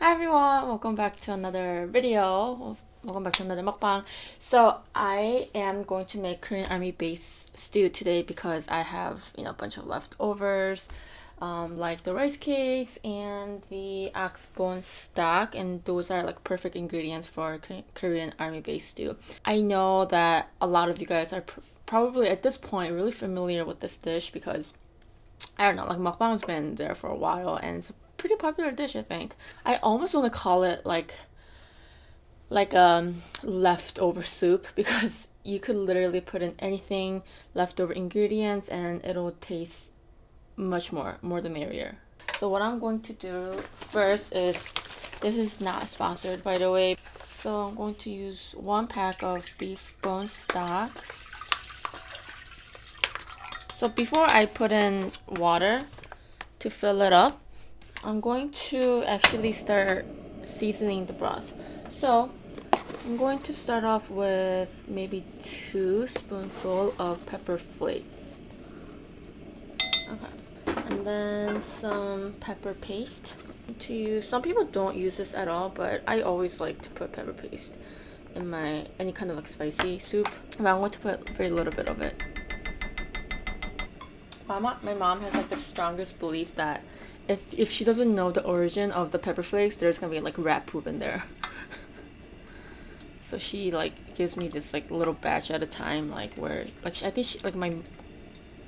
Hi everyone, welcome back to another video. Welcome back to another mukbang. So I am going to make Korean army base stew today because I have a bunch of leftovers, like the rice cakes and the ox bone stock, and those are like perfect ingredients for Korean army base stew. I know that a lot of you guys are probably at this point really familiar with this dish because I don't know, like mukbang's been there for a while and it's a pretty popular dish, I think. I almost want to call it like leftover soup because you could literally put in anything, leftover ingredients, and it'll taste much more the merrier. So what I'm going to do first is, this is not sponsored by the way, so I'm going to use 1 pack of beef bone stock. So before I put in water to fill it up, I'm going to actually start seasoning the broth. So I'm going to start off with maybe 2 spoonfuls of pepper flakes. Okay. And then some pepper paste. To use, some people don't use this at all, but I always like to put pepper paste in my any kind of like spicy soup. But I'm going to put very little bit of it. My mom has like the strongest belief that if she doesn't know the origin of the pepper flakes, there's gonna be like rat poop in there. So she like gives me this like little batch at a time, like where like I think she, like my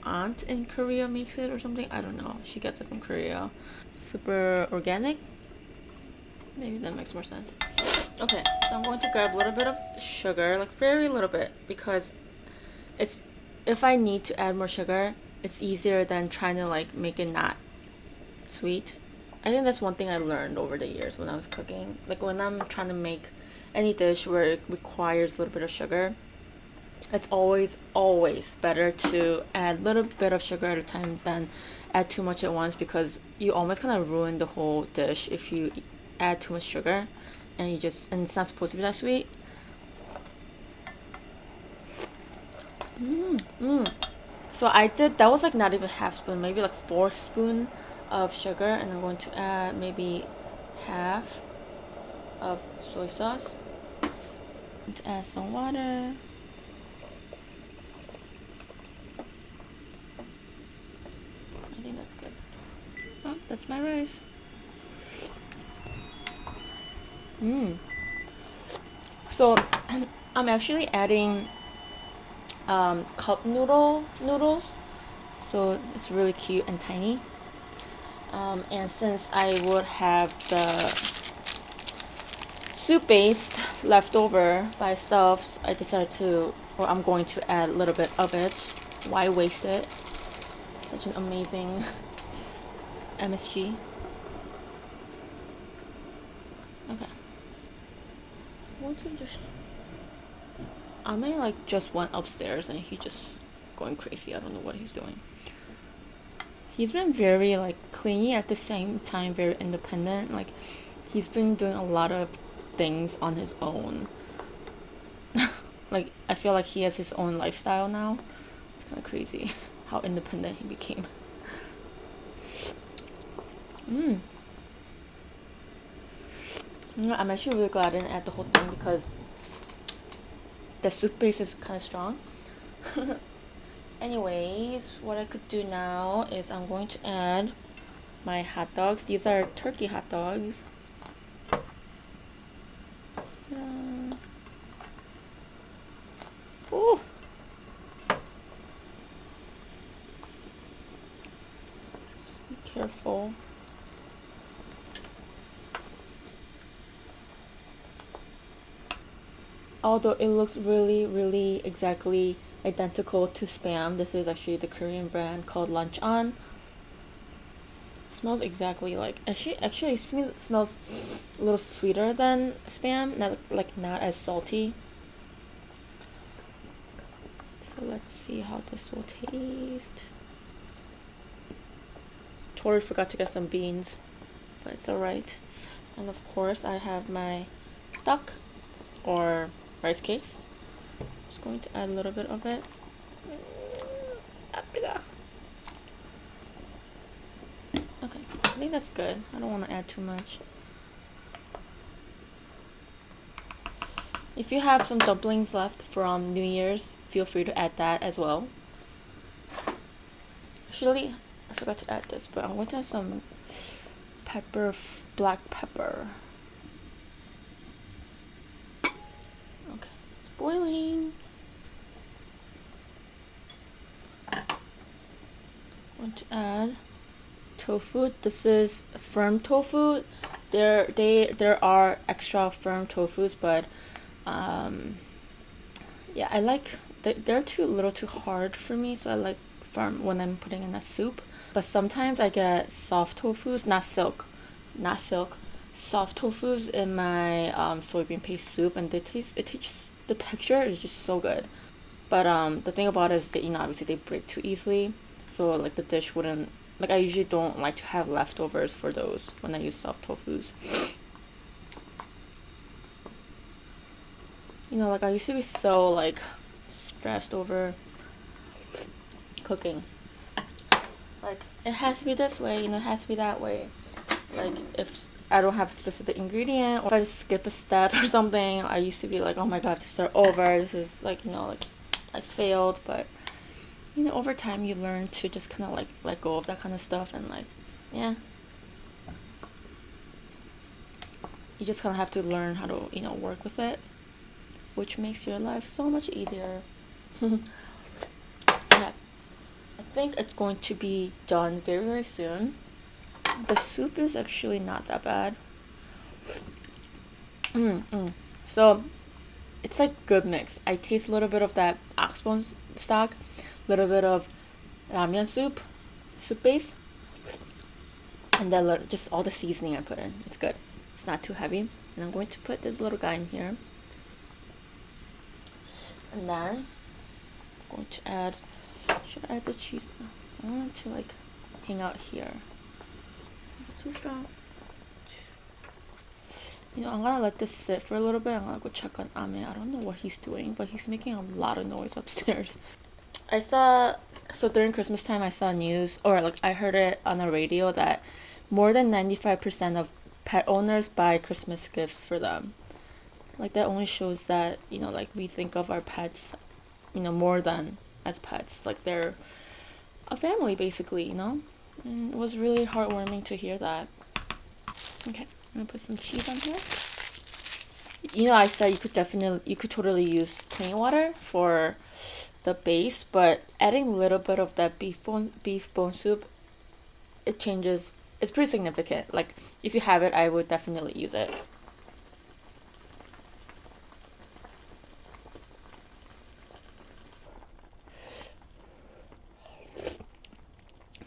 aunt in Korea makes it or something. I don't know. She gets it from Korea. Super organic. Maybe that makes more sense. Okay, so I'm going to grab a little bit of sugar, like very little bit, because it's if I need to add more sugar, it's easier than trying to like make it not sweet. I think that's one thing I learned over the years when I was cooking. Like when I'm trying to make any dish where it requires a little bit of sugar, it's always better to add a little bit of sugar at a time than add too much at once, because you almost kind of ruin the whole dish if you add too much sugar and it's not supposed to be that sweet. So I did, that was like not even half spoon, maybe like 4 spoon of sugar, and I'm going to add maybe half of soy sauce. And to add some water. I think that's good. Oh, that's my rice. So I'm actually adding cup noodles, so it's really cute and tiny. And since I would have the soup base left over by itself, I decided to, or I'm going to add a little bit of it. Why waste it? Such an amazing MSG. Okay. I may like just went upstairs and he just going crazy. I don't know what he's doing. He's been very like clingy at the same time, very independent. Like he's been doing a lot of things on his own. Like I feel like he has his own lifestyle now. It's kind of crazy how independent he became. I'm actually really glad I didn't add the whole thing because the soup base is kind of strong. Anyways, what I could do now is I'm going to add my hot dogs. These are turkey hot dogs. Ooh. Just be careful. Although it looks really exactly identical to Spam, this is actually the Korean brand called Lunch On. Smells exactly like, actually smells a little sweeter than Spam, not as salty. So let's see how this will taste. Totally forgot to get some beans, but it's alright. And of course I have my duck or rice cakes. Just going to add a little bit of it. Okay, I think that's good. I don't want to add too much. If you have some dumplings left from New Year's, feel free to add that as well. Actually, I forgot to add this, but I'm going to add some pepper, black pepper. Okay, it's boiling. I'm going to add tofu. This is firm tofu. There are extra firm tofus, but yeah, I like they're a little too hard for me, so I like firm when I'm putting in a soup. But sometimes I get soft tofus, not silk, soft tofus in my soybean paste soup, and the texture is just so good. But the thing about it is that, you know, obviously they break too easily, so like the dish wouldn't, like, I usually don't like to have leftovers for those when I use soft tofus. You know, like, I used to be so like stressed over cooking. Like, it has to be this way, you know, it has to be that way. Like, if I don't have a specific ingredient, or if I skip a step or something, I used to be like, oh my god, I have to start over. This is like, you know, like I failed. But you know, over time you learn to just kind of like let go of that kind of stuff, and like, yeah, you just kind of have to learn how to, you know, work with it, which makes your life so much easier. Yeah, I think it's going to be done very, very soon. The soup is actually not that bad. So it's like good mix. I taste a little bit of that oxbone stock, a little bit of ramen soup base, and then just all the seasoning I put in. It's good. It's not too heavy. And I'm going to put this little guy in here. And then I'm going to add, should I add the cheese? I want it to like hang out here. Too strong. You know, I'm gonna let this sit for a little bit. I'm gonna go check on Ame. I don't know what he's doing, but he's making a lot of noise upstairs. So during Christmas time, I saw news, or like I heard it on the radio, that more than 95% of pet owners buy Christmas gifts for them. Like, that only shows that, you know, like, we think of our pets, you know, more than as pets. Like, they're a family, basically, you know? And it was really heartwarming to hear that. Okay, I'm gonna put some cheese on here. You know, I said you could totally use plain water for the base, but adding a little bit of that beef bone soup, it's pretty significant. Like, if you have it, I would definitely use it.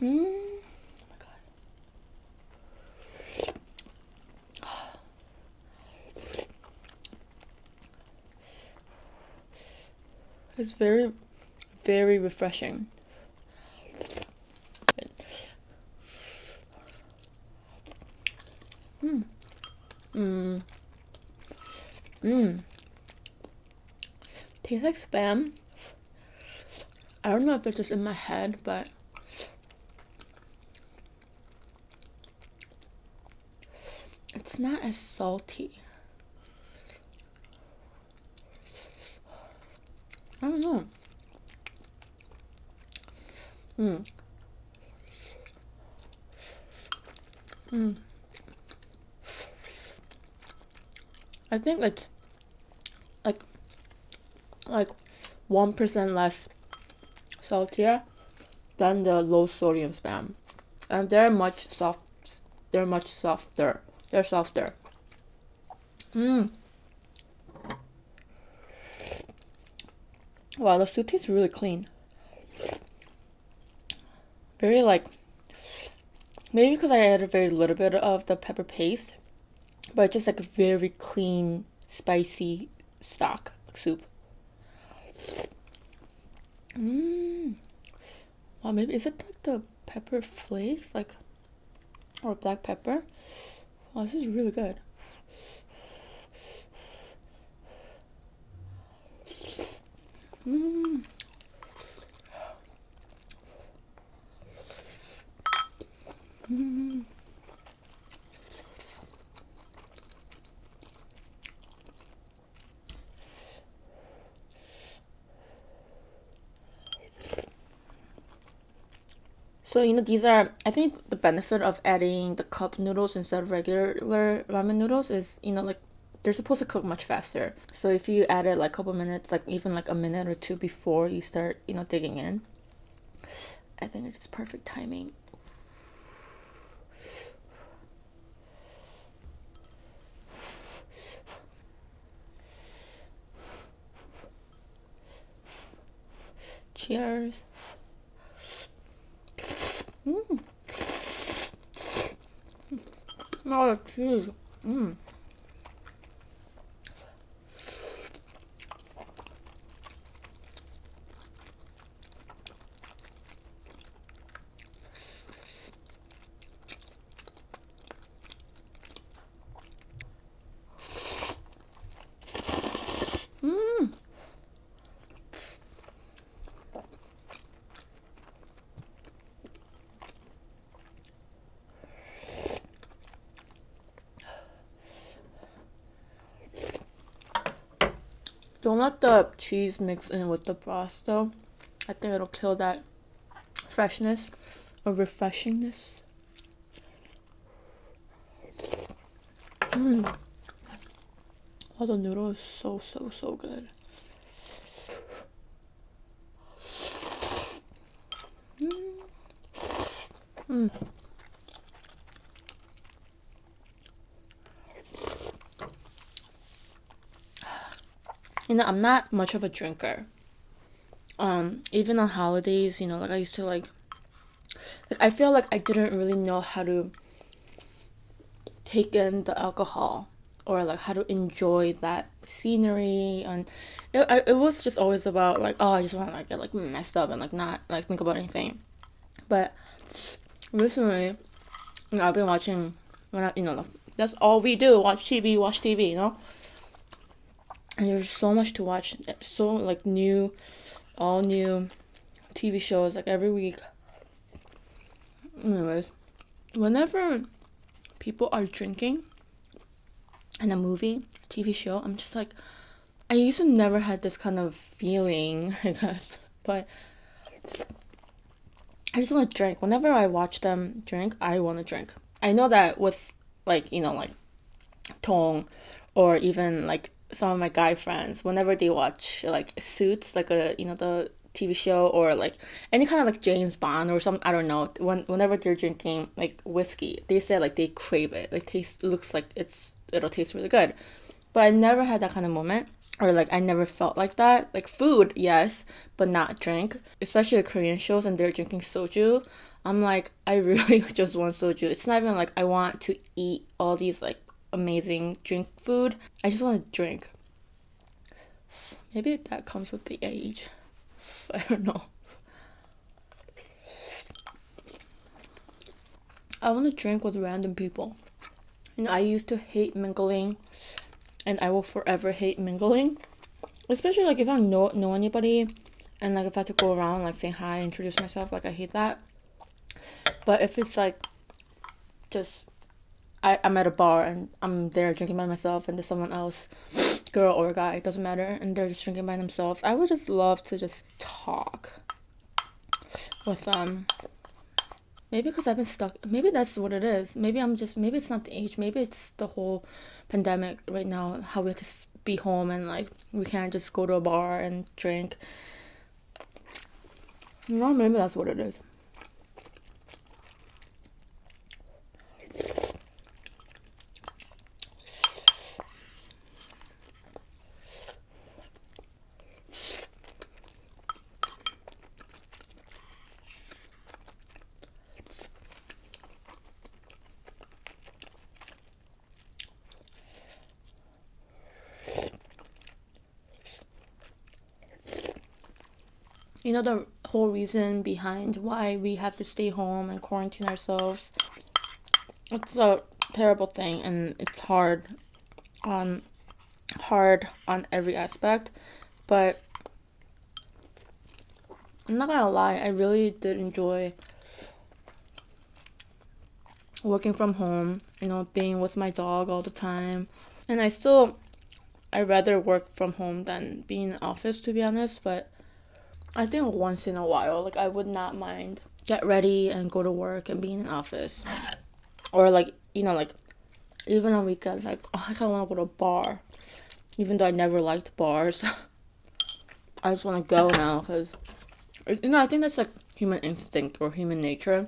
Oh my god. It's very, very refreshing. Tastes like spam. I don't know if it's just in my head, but it's not as salty. I don't know. I think it's like 1% less saltier than the low sodium spam, and they're much softer. They're softer. Wow, the soup tastes really clean. Very like, maybe because I added very little bit of the pepper paste, but it's just like a very clean, spicy stock soup. Wow, maybe is it like the pepper flakes, like, or black pepper? Wow, this is really good. So, these are, I think the benefit of adding the cup noodles instead of regular ramen noodles is, like, they're supposed to cook much faster. So if you add it like a couple minutes, like even like a minute or two before you start, digging in, I think it's just perfect timing. Cheers. Mm. Oh, the cheese. Mm. Mm. Don't let the cheese mix in with the broth though. I think it'll kill that freshness or refreshingness. Mm. Oh, the noodle is so, so, so good. Mm. I'm not much of a drinker. Even on holidays, like I used to like I feel like I didn't really know how to take in the alcohol or like how to enjoy that scenery, and it was just always about like, oh, I just want to like get like messed up and like not like think about anything. But recently, I've been watching when that's all we do, watch TV, and there's so much to watch, so like all new TV shows like every week. Anyways, whenever people are drinking in a movie, TV show, I'm just like, I used to never had this kind of feeling, I guess, but I just want to drink. Whenever I watch them drink, I want to drink. I know that with like, like Tong or even like some of my guy friends, whenever they watch like Suits, like the TV show, or like any kind of like James Bond or something, I don't know. Whenever they're drinking like whiskey, they say like they crave it. Like looks like it'll taste really good. But I never had that kind of moment, or like I never felt like that. Like food, yes, but not drink. Especially the Korean shows and they're drinking soju. I'm like, I really just want soju. It's not even like I want to eat all these like amazing drink food. I just want to drink. Maybe that comes with the age. I don't know. I want to drink with random people. I used to hate mingling, and I will forever hate mingling. Especially like if I don't know anybody, and like if I have to go around like saying hi, introduce myself, like I hate that. But if it's like just I'm at a bar and I'm there drinking by myself and there's someone else, girl or guy, it doesn't matter, and they're just drinking by themselves, I would just love to just talk with them. Maybe because I've been stuck. Maybe that's what it is. Maybe it's not the age. Maybe it's the whole pandemic right now, how we have to be home and like we can't just go to a bar and drink. Maybe that's what it is. The whole reason behind why we have to stay home and quarantine ourselves, it's a terrible thing, and it's hard on every aspect. But I'm not gonna lie, I really did enjoy working from home, being with my dog all the time. And I'd rather work from home than be in the office, to be honest. But I think once in a while, like I would not mind get ready and go to work and be in an office. Or like, like even on weekends, like, oh, I kind of want to go to a bar. Even though I never liked bars. I just want to go now because, I think that's like human instinct or human nature.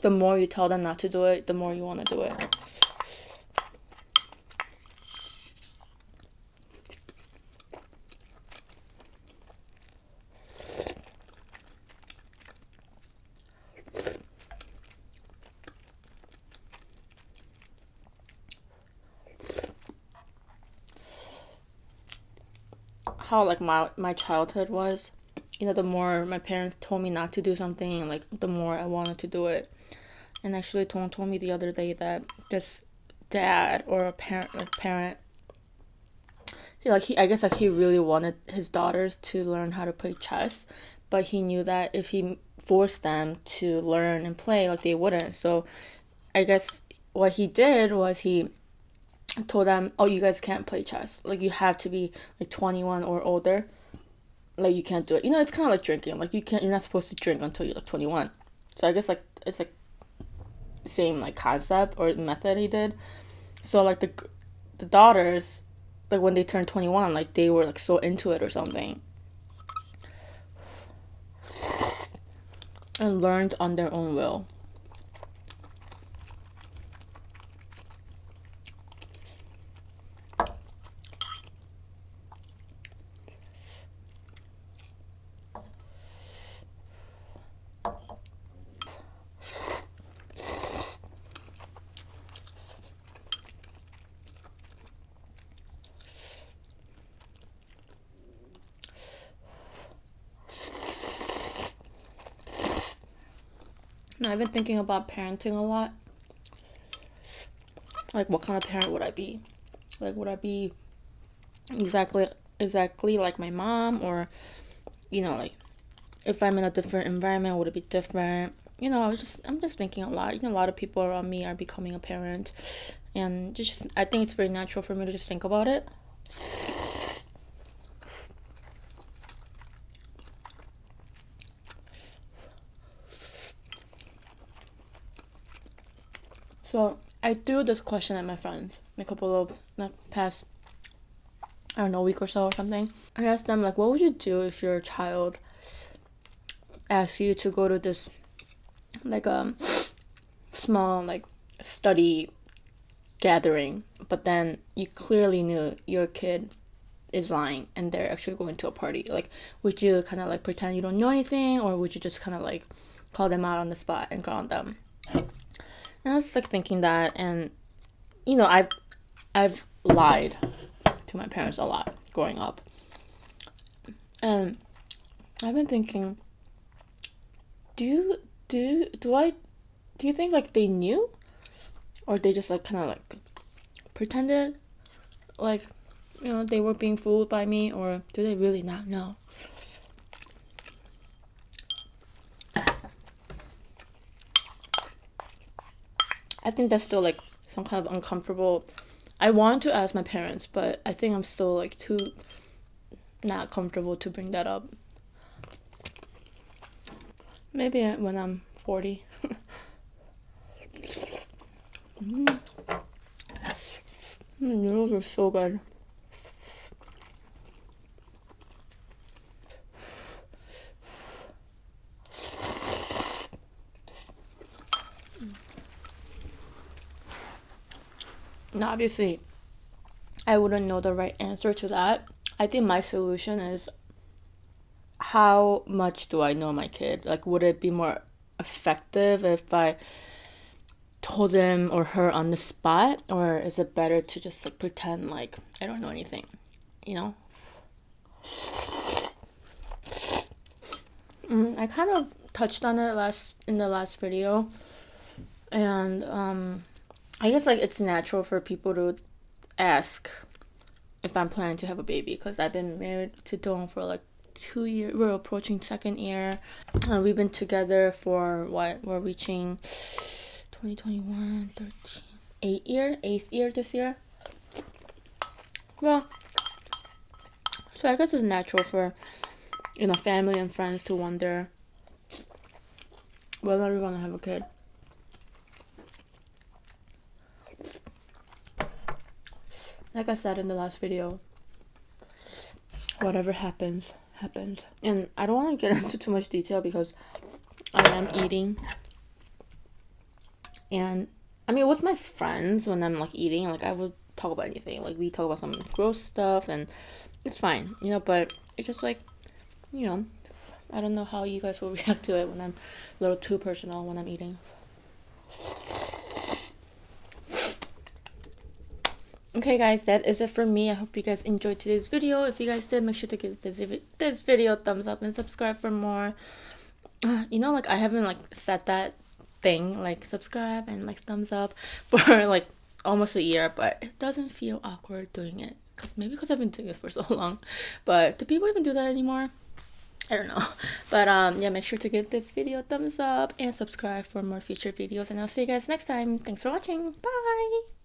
The more you tell them not to do it, the more you want to do it. How like my childhood was, the more my parents told me not to do something, like the more I wanted to do it. And actually told me the other day that this dad or a parent, I guess like he really wanted his daughters to learn how to play chess, but he knew that if he forced them to learn and play, like they wouldn't. So I guess what he did was he told them, oh, you guys can't play chess. Like, you have to be like 21 or older. Like, you can't do it. It's kind of like drinking. Like, you're not supposed to drink until you're like 21. So I guess like it's like same like concept or method he did. So like the daughters, like when they turned 21, like they were like so into it or something, and learned on their own will. And I've been thinking about parenting a lot. Like, what kind of parent would I be? Like, would I be exactly like my mom, or like if I'm in a different environment, would it be different? I'm just thinking a lot. A lot of people around me are becoming a parent, and just I think it's very natural for me to just think about it. So I threw this question at my friends a couple of past, I don't know, week or so or something. I asked them, like, what would you do if your child asked you to go to this like small like study gathering, but then you clearly knew your kid is lying and they're actually going to a party? Like, would you kind of like pretend you don't know anything, or would you just kind of like call them out on the spot and ground them? And I was like thinking that, and I've lied to my parents a lot growing up, and I've been thinking, do you think like they knew, or they just like kind of like pretended like they were being fooled by me, or do they really not know? I think that's still like some kind of uncomfortable. I want to ask my parents, but I think I'm still like too not comfortable to bring that up. Maybe when I'm 40. Noodles are so good. Now, obviously, I wouldn't know the right answer to that. I think my solution is, how much do I know my kid? Like, would it be more effective if I told him or her on the spot, or is it better to just like pretend like I don't know anything? I kind of touched on it in the last video, and I guess like it's natural for people to ask if I'm planning to have a baby, because I've been married to Dong for like 2 years. We're approaching second year, and we've been together for what? We're reaching 2021, 13, 8th year this year. Well, so I guess it's natural for family and friends to wonder whether you're gonna have a kid. Like I said in the last video, whatever happens, happens. And I don't want to get into too much detail because I am eating. And I mean, with my friends, when I'm like eating, like I would talk about anything. Like we talk about some gross stuff and it's fine, you know, but it's just like, you know, I don't know how you guys will react to it when I'm a little too personal when I'm eating. Okay guys, that is it for me. I hope you guys enjoyed today's video. If you guys did, make sure to give this video a thumbs up and subscribe for more. You know, like I haven't like said that thing, like subscribe and like thumbs up for like almost a year, but it doesn't feel awkward doing it because I've been doing it for so long. But do people even do that anymore? I don't know. But yeah, make sure to give this video a thumbs up and subscribe for more future videos, and I'll see you guys next time. Thanks for watching. Bye.